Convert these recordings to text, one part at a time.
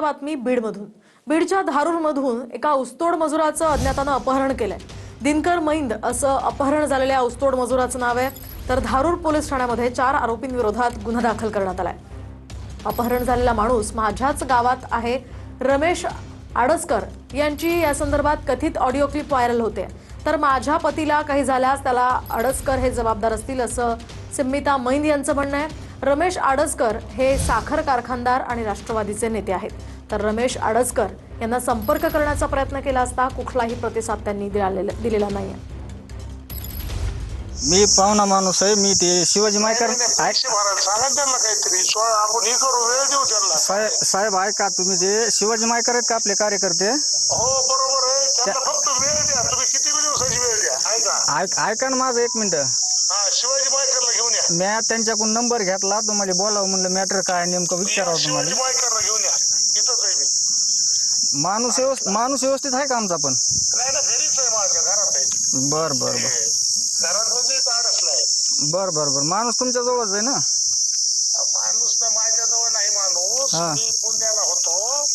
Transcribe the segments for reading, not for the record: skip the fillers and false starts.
बातमी बीडच्या धारूरमधून एका ऊसतोड मजुराचं अज्ञातानं अपहरण केलंय। दिनकर मैंद असं अपहरण झालेल्या ऊसतोड मजुराचं नाव आहे। तर धारूर पोलीस ठाण्यामध्ये 4 आरोपींविरोधात गुन्हा दाखल करण्यात आलाय। अपहरण झालेला माणूस माझ्याच गावात आहे। रमेश आडसकर यांची या संदर्भात कथित ऑडिओ क्लिप व्हायरल होते। तर माझ्या पतीला काही झाल्यास त्याला आडसकर हे जबाबदार असतील असं सिम्मिता मैंद यांचं म्हणणं आहे। रमेश आडसकर हे साखर कारखानदार आणि राष्ट्रवादीचे नेते आहेत। तर रमेश आडसकर यांना संपर्क करण्याचा प्रयत्न केला असता कुठलाही प्रतिसाद त्यांनी दिलेला नाही। मी पाहुणा माणूस आहे। मी ते शिवाजी मायकर साहेब ऐका, तुम्ही जे शिवाजी मायकर आहेत का आपले कार्यकर्ते? हो बरोबर आहे। त्यांना फक्त वेळ द्या, तुम्ही किती दिवसाची वेळ द्या। ऐका ना माझं 1 मिनिट। शिवाजी मायकरला घेऊन या। मी त्यांच्याकडून नंबर घेतला, तुम्हाला बोलावं म्हणलं, मॅटर काय नेमकं विचारावं तुम्हाला। शिवाजी मायकरला घेऊन या, इथंच आहे मी। माणूस व्यवस्थित आहे का आमचा? पण नाही ना, घरीच आहे, माझ्या घरात आहे। बर बर बर घरात म्हणजे अडसला आहे। बर बर बर माणूस तुमच्या जवळच आहे ना? माणूस तर माझ्याजवळ नाही। माणूस मी पुण्याला होतो।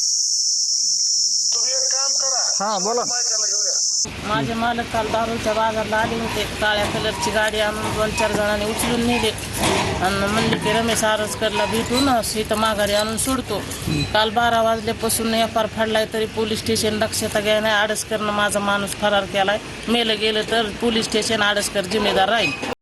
तुम्ही एक काम करा, हा बोला। मायकरला घेऊन या। माझे मालक काल दारूच्या बाजारला आले होते। काळ्या कलरची गाडी आणून 2-4 जणांनी उचलून नेले आणि म्हणले की रमेश आडसकरला भेटून इथं माघारी आणून सोडतो। काल 12 वाजल्यापासून FR फाडलाय, तरी पोलीस स्टेशन दक्षता घ्याय नाही। आडसकरनं माझा माणूस फरार केलाय। मेलं गेलं तर पोलीस स्टेशन आडसकर जिम्मेदार राहील।